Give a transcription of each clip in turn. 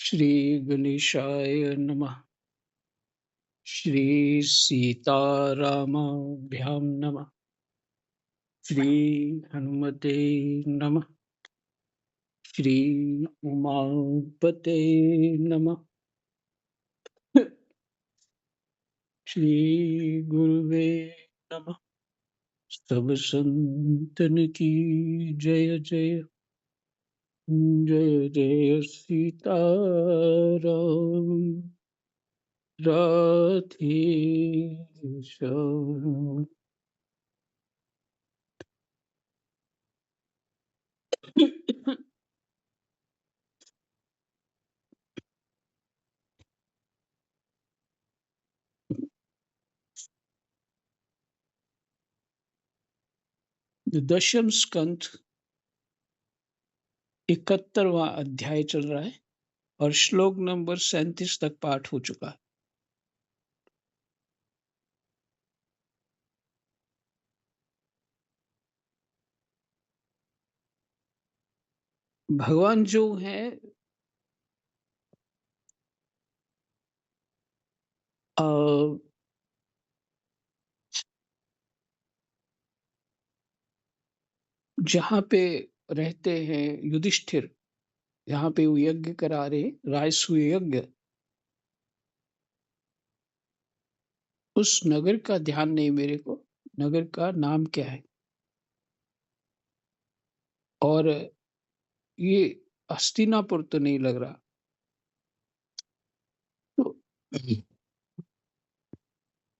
श्री गणेशाय नमः। श्री सीतारामाभ्यां नमः। श्री हनुमते नमः। श्री उमापते नमः। श्री गुरुवे नमः। सब संतन की जय जय। जय जय सीताराम। राधे श्याम। दशम स्कंद 71वां अध्याय चल रहा है और श्लोक नंबर 37 तक पाठ हो चुका है। भगवान जो है अ, जहाँ पे रहते हैं युधिष्ठिर, यहाँ पे वो यज्ञ करा रहे, राजसूय यज्ञ, उस नगर का ध्यान नहीं मेरे को, नगर का नाम क्या है। और ये हस्तिनापुर तो नहीं लग रहा। तो,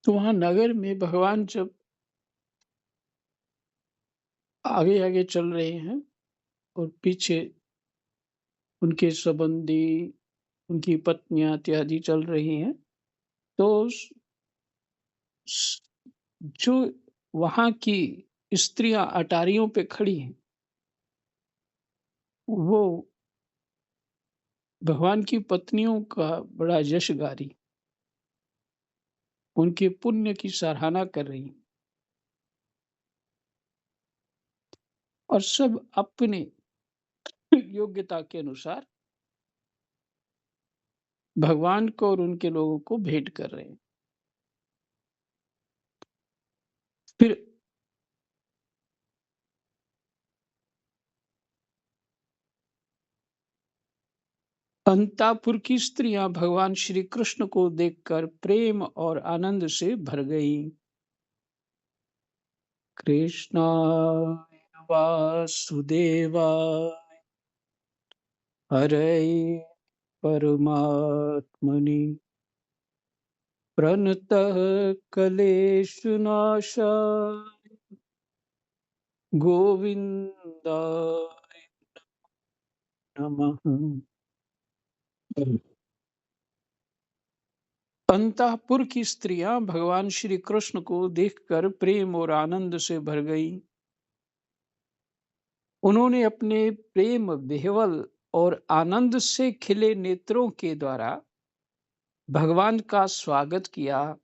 तो वहां नगर में भगवान जब आगे आगे चल रहे हैं और पीछे उनके संबंधी, उनकी पत्नियां इत्यादि चल रही हैं, तो स- जो वहां की स्त्रियां अटारियों पे खड़ी हैं, वो भगवान की पत्नियों का बड़ा यश गा रही, उनके पुण्य की सराहना कर रही, और सब अपने योग्यता के अनुसार भगवान को और उनके लोगों को भेंट कर रहे हैं। फिर अंतापुर की स्त्रियां भगवान श्री कृष्ण को देखकर प्रेम और आनंद से भर गई। कृष्णाय वासुदेवाय हरये परमात्मनि प्रणतः क्लेशनाशाय गोविन्दाय नमः। अंतःपुर की स्त्रियां भगवान श्री कृष्ण को देखकर प्रेम और आनंद से भर गई। उन्होंने अपने प्रेम विह्वल और आनंद से खिले नेत्रों के द्वारा भगवान का स्वागत किया,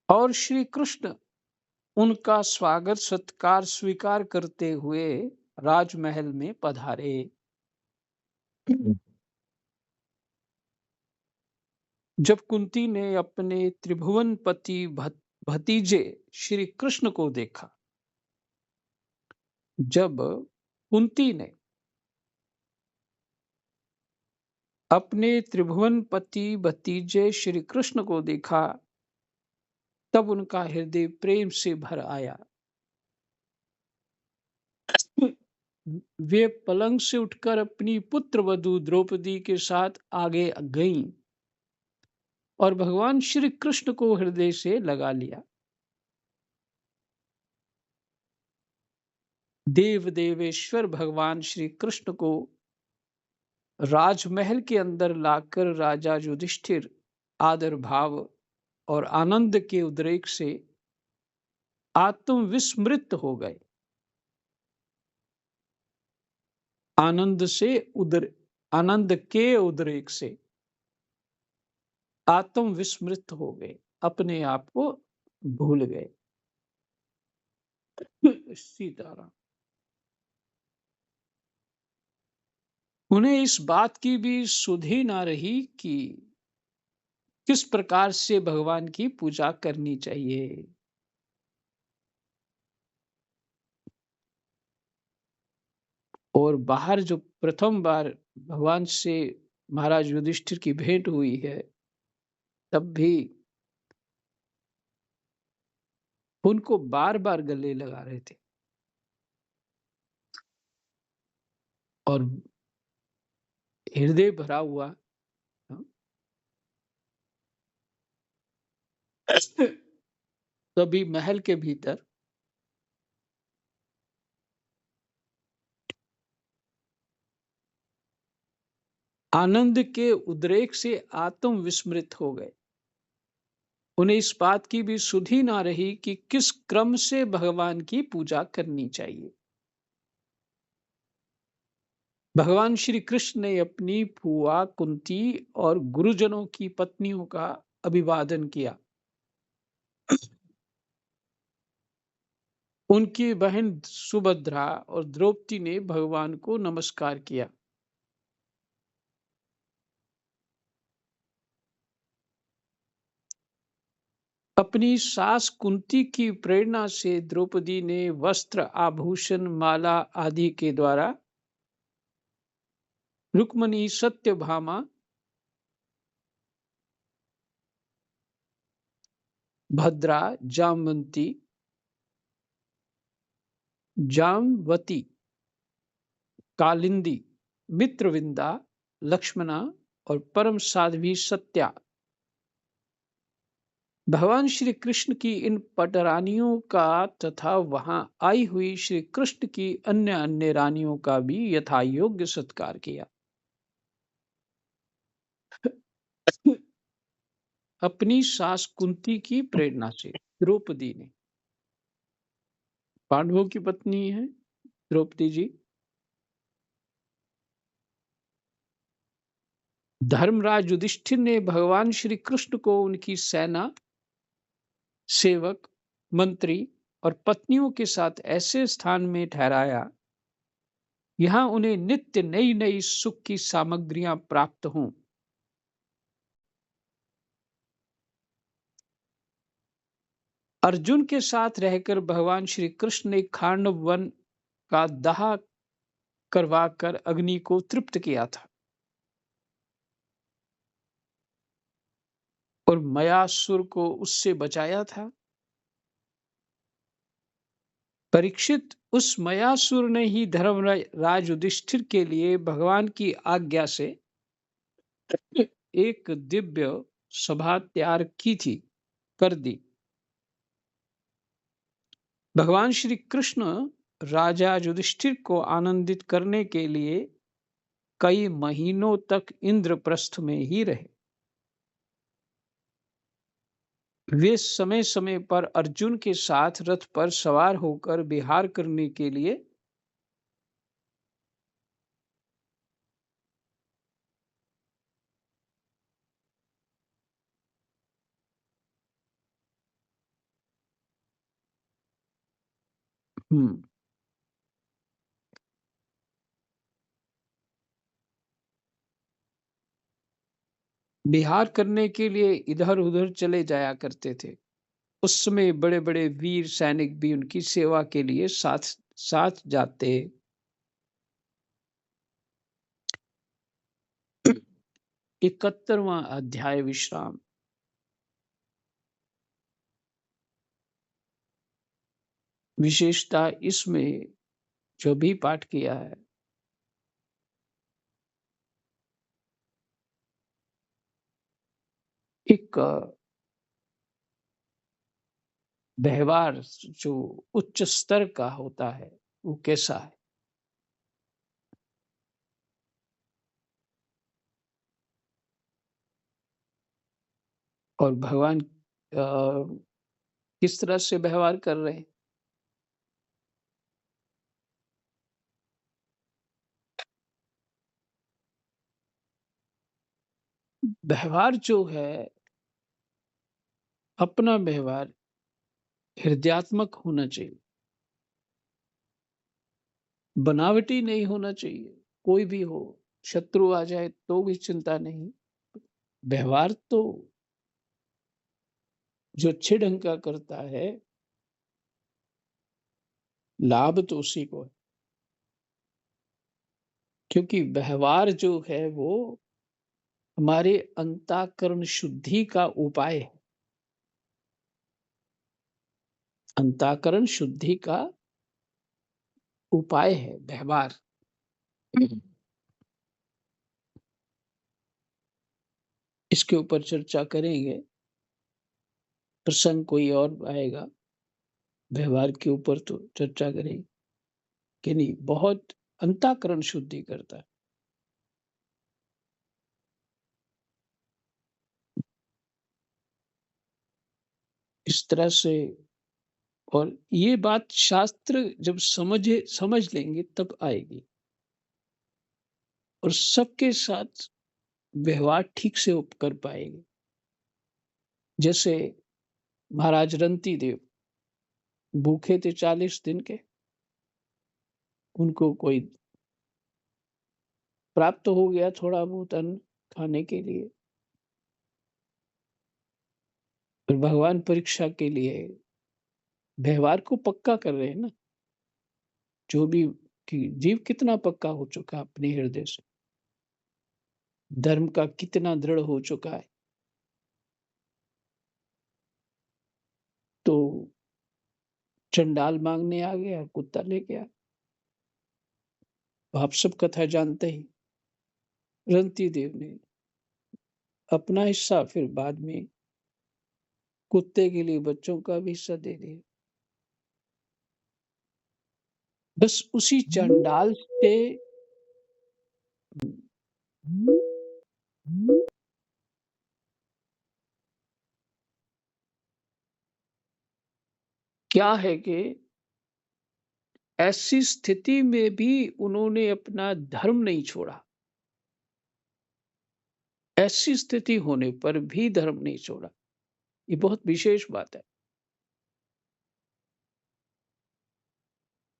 और श्री कृष्ण उनका स्वागत सत्कार स्वीकार करते हुए राजमहल में पधारे। जब कुंती ने अपने त्रिभुवन पति भतीजे श्री कृष्ण को देखा, जब कुंती ने अपने त्रिभुवन पति भतीजे श्री कृष्ण को देखा, तब उनका हृदय प्रेम से भर आया। वे पलंग से उठकर अपनी पुत्र वधू द्रौपदी के साथ आगे गईं और भगवान श्री कृष्ण को हृदय से लगा लिया। देव देवेश्वर भगवान श्री कृष्ण को राजमहल के अंदर लाकर राजा युधिष्ठिर आदर भाव और आनंद के उद्रेक से आत्मविस्मृत हो गए। आनंद से उद्र आनंद के उद्रेक से आत्मविस्मृत हो गए, अपने आप को भूल गए। सीताराम। उन्हें इस बात की भी सुध ही ना रही कि किस प्रकार से भगवान की पूजा करनी चाहिए। और बाहर जो प्रथम बार भगवान से महाराज युधिष्ठिर की भेंट हुई है, तब भी उनको बार-बार गले लगा रहे थे और हृदय भरा हुआ हाँ, तभी महल के भीतर आनंद के उद्रेक से आत्म विस्मृत हो गए। उन्हें इस बात की भी सुधि ना रही कि किस क्रम से भगवान की पूजा करनी चाहिए। भगवान श्री कृष्ण ने अपनी फुआ कुंती और गुरुजनों की पत्नियों का अभिवादन किया। उनकी बहन सुभद्रा और द्रौपदी ने भगवान को नमस्कार किया। अपनी सास कुंती की प्रेरणा से द्रौपदी ने वस्त्र आभूषण माला आदि के द्वारा रुक्मणी सत्यभामा भद्रा जामवती कालिंदी मित्रविंदा लक्ष्मणा और परम साध्वी सत्या भगवान श्री कृष्ण की इन पटरानियों का तथा वहां आई हुई श्री कृष्ण की अन्य अन्य रानियों का भी यथायोग्य सत्कार किया। अपनी सास कुंती की प्रेरणा से द्रौपदी ने पांडवों की पत्नी है द्रौपदी जी धर्मराज युधिष्ठिर ने भगवान श्री कृष्ण को उनकी सेना सेवक मंत्री और पत्नियों के साथ ऐसे स्थान में ठहराया यहाँ उन्हें नित्य नई नई सुख की सामग्रियां प्राप्त हों। अर्जुन के साथ रहकर भगवान श्री कृष्ण ने खांडव वन का दाह करवाकर अग्नि को तृप्त किया था और मयासुर को उससे बचाया था। परीक्षित उस मयासुर ने ही धर्मराज युधिष्ठिर के लिए भगवान की आज्ञा से एक दिव्य सभा तैयार की थी कर दी। भगवान श्री कृष्ण राजा युधिष्ठिर को आनंदित करने के लिए कई महीनों तक इंद्रप्रस्थ में ही रहे। वे समय समय पर अर्जुन के साथ रथ पर सवार होकर विहार करने के लिए हम्म विहार करने के लिए इधर उधर चले जाया करते थे। उस समय बड़े बड़े वीर सैनिक भी उनकी सेवा के लिए साथ साथ जाते। 71वां अध्याय विश्राम। विशेषता इसमें जो भी पाठ किया है एक व्यवहार जो उच्च स्तर का होता है वो कैसा है। और भगवान किस तरह से व्यवहार कर रहे हैं। व्यवहार जो है अपना व्यवहार हृदयात्मक होना चाहिए, बनावटी नहीं होना चाहिए। कोई भी हो शत्रु आ जाए तो भी चिंता नहीं। व्यवहार तो जो अच्छे ढंग का करता है, लाभ तो उसी को है। क्योंकि व्यवहार जो है वो हमारे अंतःकरण शुद्धि का उपाय है। अंतःकरण शुद्धि का उपाय है व्यवहार। इसके ऊपर चर्चा करेंगे, प्रसंग कोई और आएगा, व्यवहार के ऊपर तो चर्चा करेंगे कि नहीं, बहुत अंतःकरण शुद्धि करता है। इस तरह से, और ये बात शास्त्र जब समझ लेंगे तब आएगी, और सबके साथ व्यवहार ठीक से कर पाएंगे। जैसे महाराज रंती देव भूखे थे 40 दिन के, उनको कोई प्राप्त हो गया थोड़ा बहुत अन्न खाने के लिए, फिर भगवान परीक्षा के लिए व्यवहार को पक्का कर रहे हैं ना, जो भी, कि जीव कितना पक्का हो चुका है अपने हृदय से, धर्म का कितना दृढ़ हो चुका है। तो चंडाल मांगने आ गया, कुत्ता ले गया। आप सब कथा जानते ही, रंती देव ने अपना हिस्सा फिर बाद में कुत्ते के लिए बच्चों का भी हिस्सा दे दिया। बस उसी चंडाल से क्या है कि ऐसी स्थिति में भी उन्होंने अपना धर्म नहीं छोड़ा। ऐसी स्थिति होने पर भी धर्म नहीं छोड़ा। ये बहुत विशेष बात है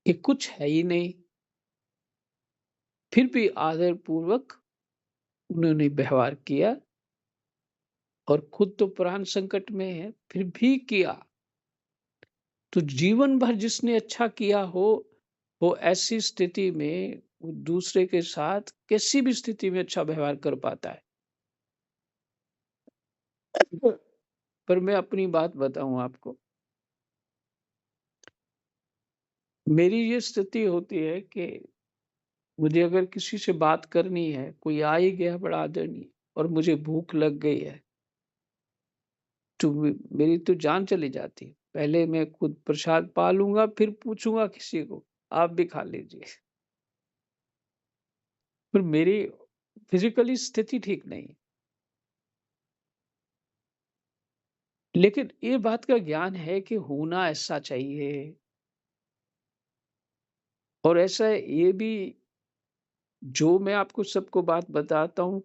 कि कुछ है ही नहीं, फिर भी आदर पूर्वक उन्होंने व्यवहार किया, और खुद तो प्राण संकट में है फिर भी किया। तो जीवन भर जिसने अच्छा किया हो, वो ऐसी स्थिति में वो दूसरे के साथ किसी भी स्थिति में अच्छा व्यवहार कर पाता है। पर मैं अपनी बात बताऊं आपको, मेरी ये स्थिति होती है कि मुझे अगर किसी से बात करनी है, कोई आ ही गया बड़ा आदरणीय, और मुझे भूख लग गई है, तो मेरी तो जान चली जाती है। पहले मैं खुद प्रसाद पा लूंगा, फिर पूछूंगा किसी को, आप भी खा लीजिए। पर मेरी फिजिकली स्थिति ठीक नहीं, लेकिन ये बात का ज्ञान है कि होना ऐसा चाहिए। और ऐसा ये भी, जो मैं आपको सबको बात बताता हूँ,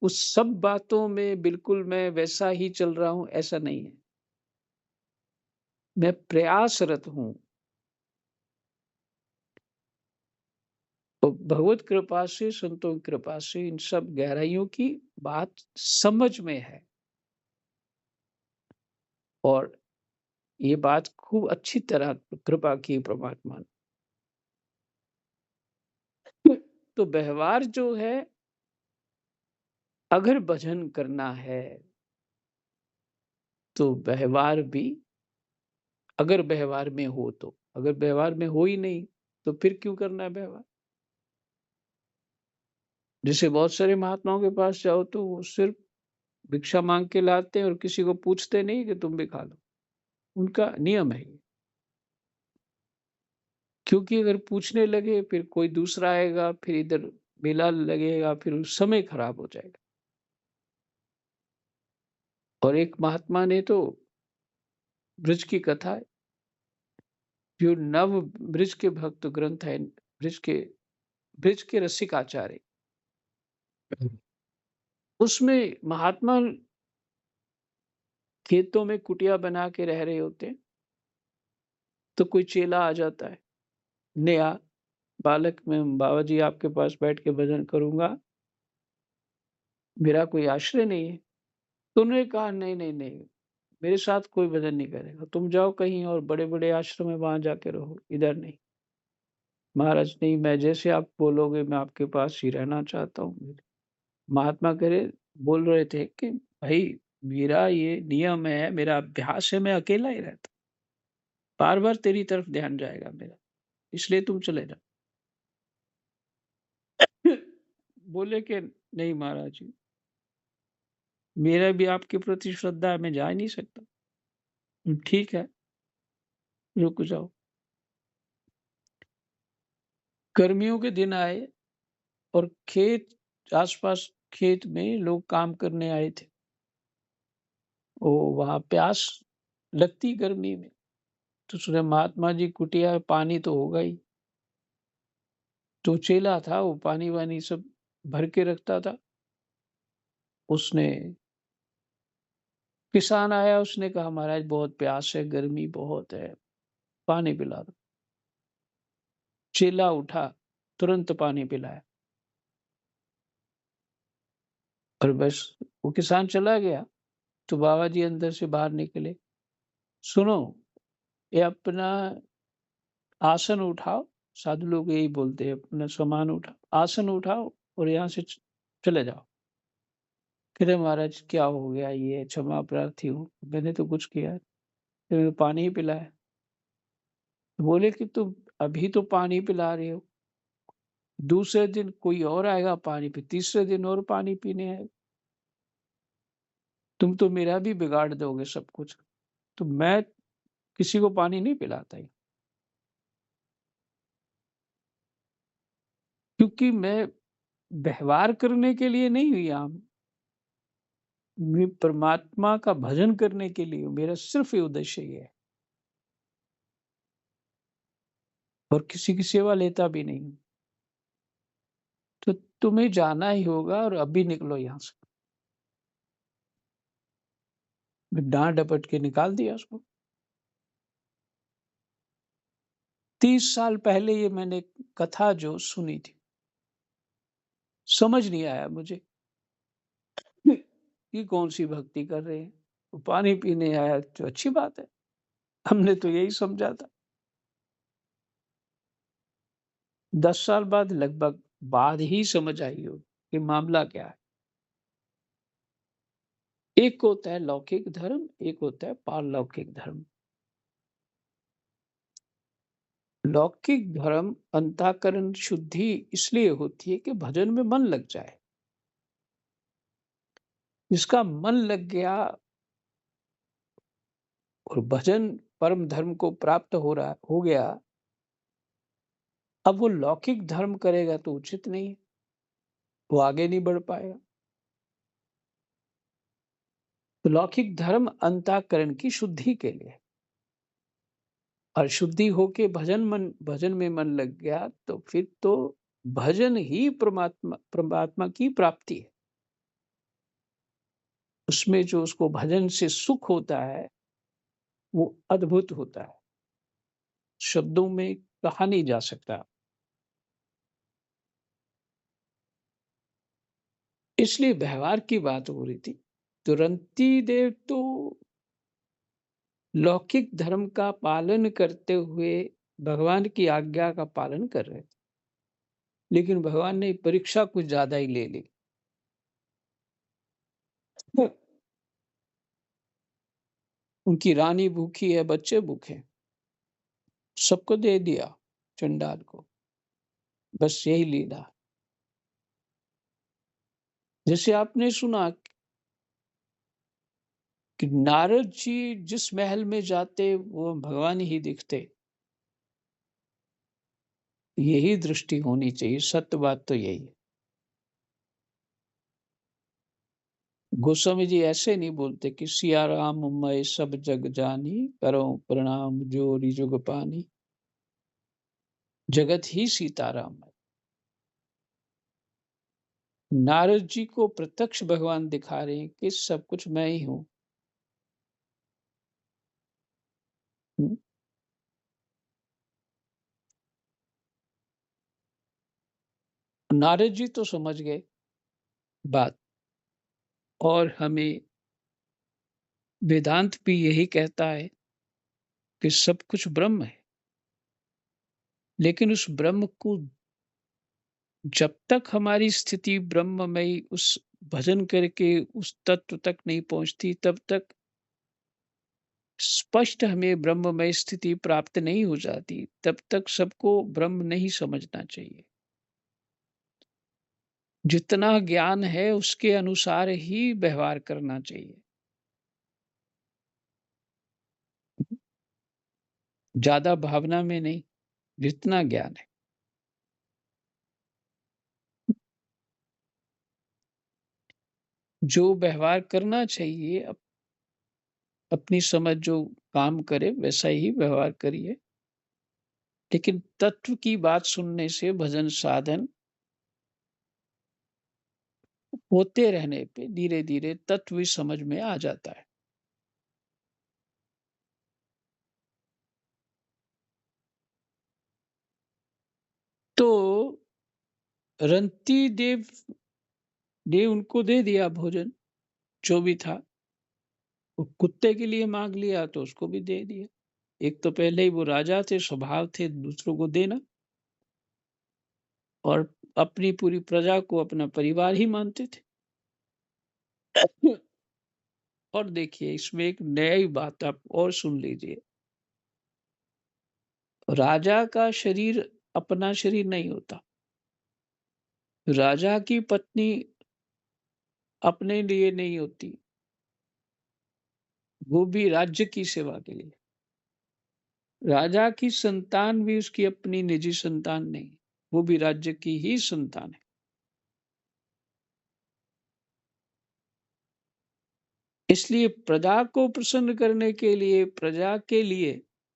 उस सब बातों में बिल्कुल मैं वैसा ही चल रहा हूँ, ऐसा नहीं है। मैं प्रयासरत हूँ, तो भगवत कृपा से, संतों की कृपा से इन सब गहराइयों की बात समझ में है, और ये बात खूब अच्छी तरह कृपा की परमात्मा ने। तो व्यवहार जो है, अगर भजन करना है तो व्यवहार भी, अगर व्यवहार में हो तो, अगर व्यवहार में हो ही नहीं तो फिर क्यों करना है व्यवहार। जैसे बहुत सारे महात्माओं के पास जाओ तो वो सिर्फ भिक्षा मांग के लाते हैं और किसी को पूछते नहीं कि तुम भी खा लो। उनका नियम है ये। क्योंकि अगर पूछने लगे फिर कोई दूसरा आएगा, फिर इधर मेला लगेगा, फिर उस समय खराब हो जाएगा। और एक महात्मा ने तो ब्रज की कथा है, जो नव ब्रज के भक्त ग्रंथ है, ब्रज के रसिक आचार्य, उसमें महात्मा खेतों में कुटिया बना के रह रहे होते हैं, तो कोई चेला आ जाता है नया, बालक मैं बाबा जी आपके पास बैठ के भजन करूँगा, मेरा कोई आश्रय नहीं है। तो उन्होंने कहा नहीं, नहीं, नहीं, मेरे साथ कोई भजन नहीं करेगा, तुम जाओ कहीं और बड़े-बड़े आश्रम में वहाँ जाके रहो, इधर नहीं। महाराज नहीं, मैं जैसे आप बोलोगे मैं आपके पास ही रहना चाहता हूँ। महात्मा कह रहे बोल रहे थे कि भाई मेरा ये नियम है, मेरा अभ्यास है, मैं अकेला ही रहता हूँ। बार-बार तेरी तरफ ध्यान जाएगा मेरा, इसलिए तुम चले जाओ। बोले कि नहीं महाराज जी, मेरा भी आपके प्रति श्रद्धा है, मैं जा ही नहीं सकता। ठीक है, रुक जाओ। गर्मियों के दिन आए और खेत आस-पास खेत में लोग काम करने आए थे। ओ वहाँ प्यास लगती गर्मी में, तो सुने महात्मा जी कुटिया में पानी तो होगा ही। जो चेला था वो पानी-वानी सब भर के रखता था। उसने किसान आया उसने कहा महाराज बहुत प्यास है, गर्मी बहुत है, पानी पिला दो। चेला उठा, तुरंत पानी पिलाया और बस वो किसान चला गया। तो बाबा जी अंदर से बाहर निकले, सुनो ये अपना आसन उठाओ, साधु लोग यही बोलते हैं अपना सामान उठाओ, आसन उठाओ और यहाँ से चले जाओ। कह रहे महाराज क्या हो गया ये क्षमा प्रार्थी हूँ, मैंने तो कुछ किया है, मैंने पानी ही पिलाया। बोले कि तुम अभी तो पानी पिला रहे हो, दूसरे दिन कोई और आएगा पानी पी, तीसरे दिन और पानी पीने आए, तुम तो मेरा भी बिगाड़ दोगे सब कुछ। तो मैं किसी को पानी नहीं पिलाता ही, क्योंकि मैं व्यवहार करने के लिए नहीं हुई यहाँ, मैं परमात्मा का भजन करने के लिए हूँ, मेरा सिर्फ ये उद्देश्य ये है और किसी की सेवा लेता भी नहीं हूँ। तो तुम्हें जाना ही होगा और अभी निकलो यहाँ से। डांट डपट के निकाल दिया उसको। 30 साल पहले ये मैंने कथा जो सुनी थी, समझ नहीं आया मुझे कि कौन सी भक्ति कर रहे हैं। वो पानी पीने आया तो अच्छी बात है, हमने तो यही समझा था। 10 साल बाद लगभग बाद ही समझ आई हो कि मामला क्या है। एक होता है लौकिक धर्म, एक होता है पारलौकिक धर्म। लौकिक धर्म अंतःकरण शुद्धि इसलिए होती है कि भजन में मन लग जाए। जिसका मन लग गया और भजन परम धर्म को प्राप्त हो गया, अब वो लौकिक धर्म करेगा तो उचित नहीं है, वो आगे नहीं बढ़ पाएगा। तो लौकिक धर्म अंतःकरण की शुद्धि के लिए, और शुद्धि होके भजन में मन लग गया तो फिर तो भजन ही परमात्मा परमात्मा की प्राप्ति है। उसमें जो उसको भजन से सुख होता है वो अद्भुत होता है, शब्दों में कहा नहीं जा सकता। इसलिए व्यवहार की बात हो रही थी। तो रंती देव तो लौकिक धर्म का पालन करते हुए भगवान की आज्ञा का पालन कर रहे थे, लेकिन भगवान ने परीक्षा कुछ ज्यादा ही ले ली। उनकी रानी भूखी है, बच्चे भूखे, सबको दे दिया चंडाल को, बस यही लीला। जैसे आपने सुना कि नारद जी जिस महल में जाते वो भगवान ही दिखते, यही दृष्टि होनी चाहिए, सत्य बात तो यही है। गोस्वामी जी ऐसे नहीं बोलते कि सिया राम मैं सब जग जानी, करो प्रणाम जोरी जुग पानी, जगत ही सीताराम है। नारद जी को प्रत्यक्ष भगवान दिखा रहे हैं कि सब कुछ मैं ही हूँ। नारद जी तो समझ गए बात, और हमें वेदांत भी यही कहता है कि सब कुछ ब्रह्म है। लेकिन उस ब्रह्म को, जब तक हमारी स्थिति ब्रह्ममयी उस भजन करके उस तत्व तक नहीं पहुंचती, तब तक स्पष्ट हमें ब्रह्ममय स्थिति प्राप्त नहीं हो जाती। तब तक सबको ब्रह्म नहीं समझना चाहिए। जितना ज्ञान है उसके अनुसार ही व्यवहार करना चाहिए। ज्यादा भावना में नहीं, जितना ज्ञान है। जो व्यवहार करना चाहिए, अपनी समझ जो काम करे वैसा ही व्यवहार करिए। लेकिन तत्व की बात सुनने से भजन साधन होते रहने पे धीरे धीरे तत्व भी समझ में आ जाता है। तो रंती देव ने उनको दे दिया भोजन, जो भी था। वो कुत्ते के लिए मांग लिया तो उसको भी दे दिया। एक तो पहले ही वो राजा थे, स्वभाव थे दूसरों को देना, और अपनी पूरी प्रजा को अपना परिवार ही मानते थे। और देखिए, इसमें एक नई बात आप और सुन लीजिए। राजा का शरीर अपना शरीर नहीं होता। राजा की पत्नी अपने लिए नहीं होती, वो भी राज्य की सेवा के लिए। राजा की संतान भी उसकी अपनी निजी संतान नहीं, वो भी राज्य की ही संतान है। इसलिए प्रजा को प्रसन्न करने के लिए, प्रजा के लिए,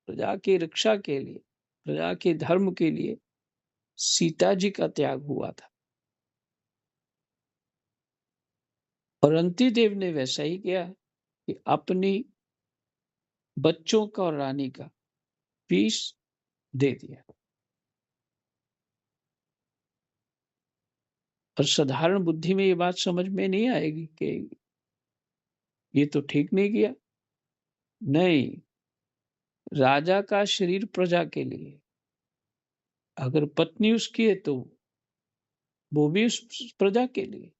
प्रजा की रक्षा के लिए, प्रजा के धर्म के लिए सीता जी का त्याग हुआ था। और अंती देव ने वैसा ही किया कि अपनी बच्चों का और रानी का पीस दे दिया। और साधारण बुद्धि में ये बात समझ में नहीं आएगी कि ये तो ठीक नहीं किया। नहीं, राजा का शरीर प्रजा के लिए, अगर पत्नी उसकी है तो वो भी उस प्रजा के लिए।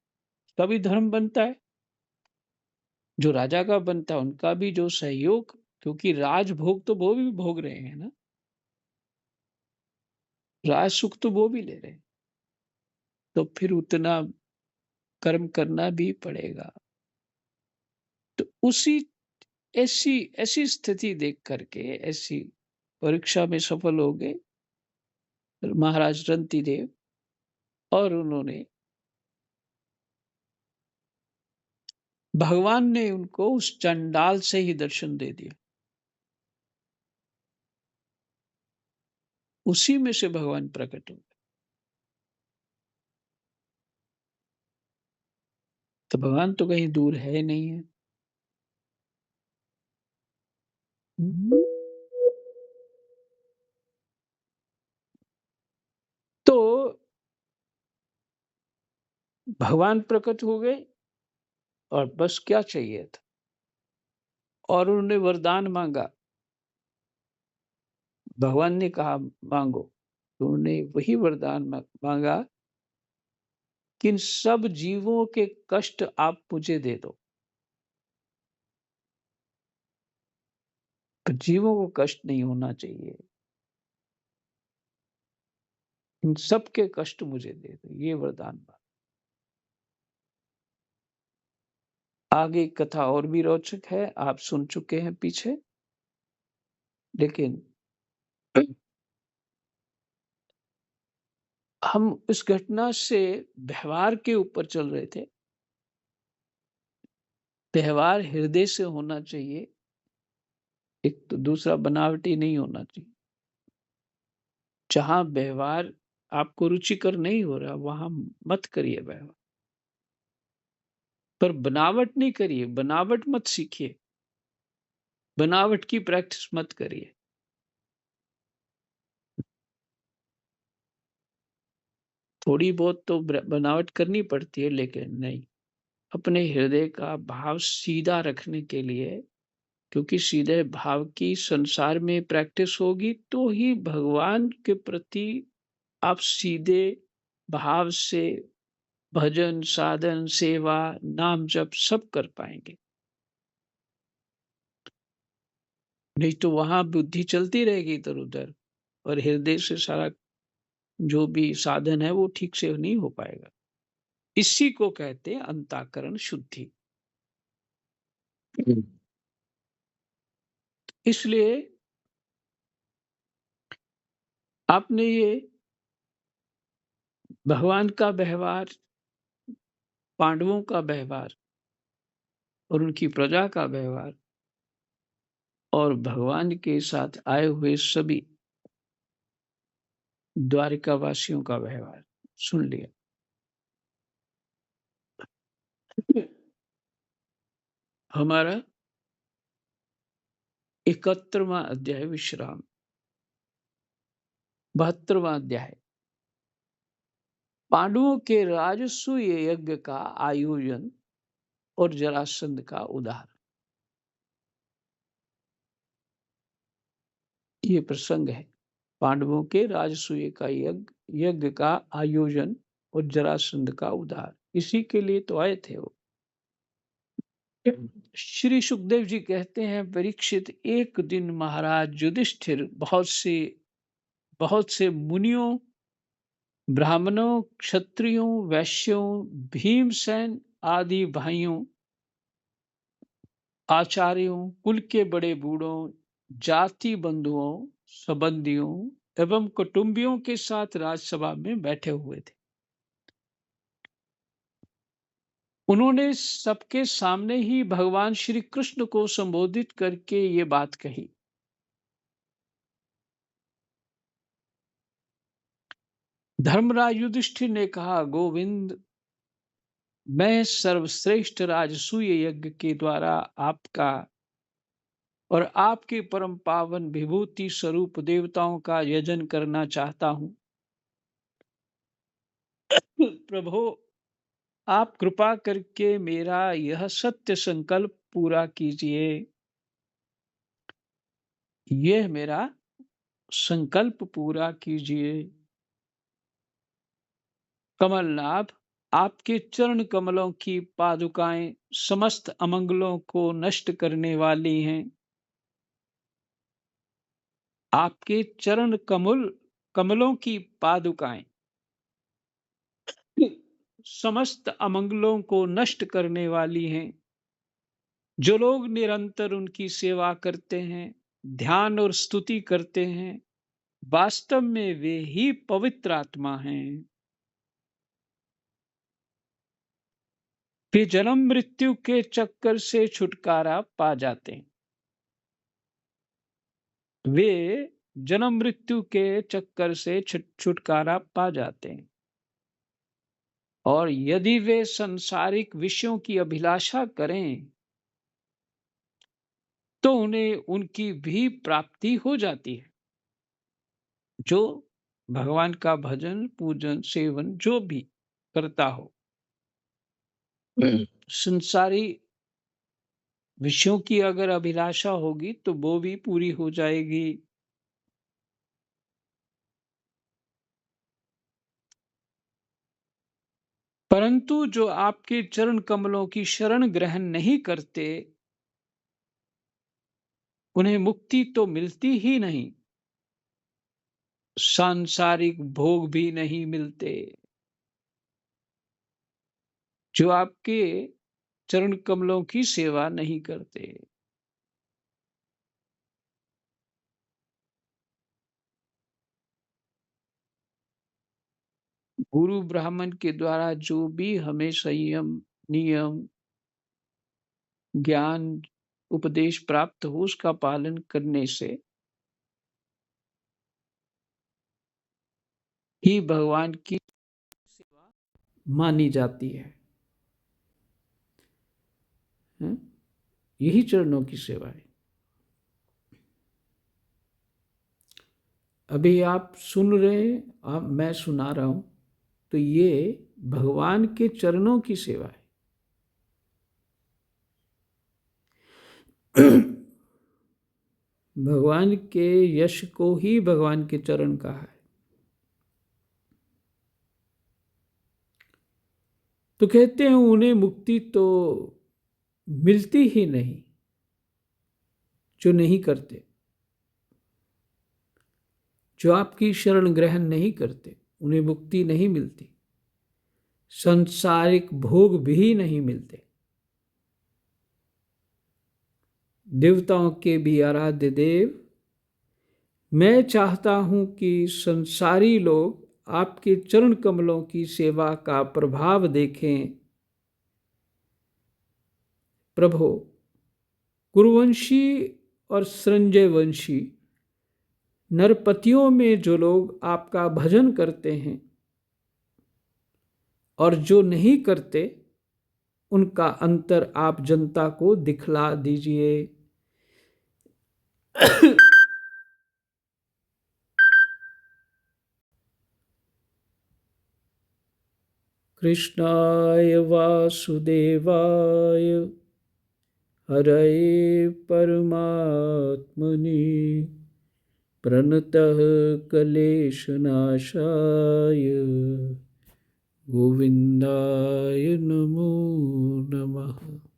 तभी धर्म बनता है। जो राजा का बनता है उनका भी जो सहयोग, क्योंकि राजभोग तो वो भी भोग रहे हैं ना, राज सुख तो वो भी ले रहे हैं, तो फिर उतना कर्म करना भी पड़ेगा। तो उसी ऐसी ऐसी स्थिति देख करके, ऐसी परीक्षा में सफल हो गए महाराज रंती देव, और उन्होंने, भगवान ने उनको उस चंडाल से ही दर्शन दे दिया। उसी में से भगवान प्रकट हो गए। तो भगवान तो कहीं दूर है नहीं है। तो भगवान प्रकट हो गए, और बस क्या चाहिए था, और उन्होंने वरदान मांगा। भगवान ने कहा मांगो, तो उन्होंने वही वरदान मांगा कि इन सब जीवों के कष्ट आप मुझे दे दो। तो जीवों को कष्ट नहीं होना चाहिए, इन सब के कष्ट मुझे दे दो, ये वरदान मांगा। आगे कथा और भी रोचक है, आप सुन चुके हैं पीछे। लेकिन हम इस घटना से व्यवहार के ऊपर चल रहे थे। व्यवहार हृदय से होना चाहिए, एक तो दूसरा बनावटी नहीं होना चाहिए। जहां व्यवहार आपको रुचिकर नहीं हो रहा, वहां मत करिए व्यवहार। पर बनावट नहीं करिए, बनावट मत सीखिए, बनावट की प्रैक्टिस मत करिए। थोड़ी बहुत तो बनावट करनी पड़ती है, लेकिन नहीं, अपने हृदय का भाव सीधा रखने के लिए, क्योंकि सीधे भाव की संसार में प्रैक्टिस होगी तो ही भगवान के प्रति आप सीधे भाव से भजन, साधन, सेवा, नाम जप सब कर पाएंगे। नहीं तो वहां बुद्धि चलती रहेगी इधर उधर, और हृदय से सारा जो भी साधन है वो ठीक से नहीं हो पाएगा। इसी को कहते हैं अंतःकरण शुद्धि। इसलिए आपने ये भगवान का व्यवहार, पांडवों का व्यवहार और उनकी प्रजा का व्यवहार और भगवान के साथ आए हुए सभी द्वारिका वासियों का व्यवहार सुन लिया। हमारा 71वां अध्याय विश्राम, 72वां अध्याय पांडवों के राजसूय यज्ञ का आयोजन और जरासंध का उदाहरण। ये प्रसंग है पांडवों के राजसूय का यज्ञ का आयोजन और जरासंध का उदाहरण। इसी के लिए तो आए थे वो। श्री सुखदेव जी कहते हैं, परीक्षित, एक दिन महाराज युधिष्ठिर बहुत से मुनियों, ब्राह्मणों, क्षत्रियों, वैश्यों, भीमसेन आदि भाइयों, आचार्यों, कुल के बड़े बूढ़ों, जाति बंधुओं, संबंधियों एवं कुटुंबियों के साथ राजसभा में बैठे हुए थे। उन्होंने सबके सामने ही भगवान श्री कृष्ण को संबोधित करके ये बात कही। धर्मराज युधिष्ठिर ने कहा, गोविंद, मैं सर्वश्रेष्ठ राजसूय यज्ञ के द्वारा आपका और आपके परम पावन विभूति स्वरूप देवताओं का यजन करना चाहता हूं। प्रभो, आप कृपा करके मेरा यह सत्य संकल्प पूरा कीजिए। यह मेरा संकल्प पूरा कीजिए। कमलनाभ, आपके चरण कमलों की पादुकाएं समस्त अमंगलों को नष्ट करने वाली हैं। आपके चरण कमलों की पादुकाएं समस्त अमंगलों को नष्ट करने वाली हैं। जो लोग निरंतर उनकी सेवा करते हैं, ध्यान और स्तुति करते हैं, वास्तव में वे ही पवित्र आत्मा हैं। वे जन्म मृत्यु के चक्कर से छुटकारा पा जाते हैं। वे जन्म मृत्यु के चक्कर से छुटकारा पा जाते हैं। और यदि वे संसारिक विषयों की अभिलाषा करें तो उन्हें उनकी भी प्राप्ति हो जाती है। जो भगवान का भजन, पूजन, सेवन जो भी करता हो, संसारी विषयों की अगर अभिलाषा होगी तो वो भी पूरी हो जाएगी। परंतु जो आपके चरण कमलों की शरण ग्रहण नहीं करते, उन्हें मुक्ति तो मिलती ही नहीं, सांसारिक भोग भी नहीं मिलते। जो आपके चरण कमलों की सेवा नहीं करते। गुरु ब्राह्मण के द्वारा जो भी हमें संयम, नियम, ज्ञान, उपदेश प्राप्त हो, उसका पालन करने से ही भगवान की सेवा मानी जाती है। यही चरणों की सेवा है। अभी आप सुन रहे हैं, मैं सुना रहा हूं। तो ये भगवान के चरणों की सेवा है। भगवान के यश को ही भगवान के चरण कहा है। तो कहते हैं उन्हें मुक्ति तो मिलती ही नहीं जो नहीं करते, जो आपकी शरण ग्रहण नहीं करते, उन्हें मुक्ति नहीं मिलती, सांसारिक भोग भी नहीं मिलते। देवताओं के भी आराध्य देव, मैं चाहता हूं कि संसारी लोग आपके चरण कमलों की सेवा का प्रभाव देखें। प्रभु, कुरुवंशी और संजय वंशी नरपतियों में जो लोग आपका भजन करते हैं और जो नहीं करते, उनका अंतर आप जनता को दिखला दीजिए। कृष्णाय वासुदेवाय हरये परमात्मने प्रणतः क्लेशनाशाय गोविन्दाय नमो नमः।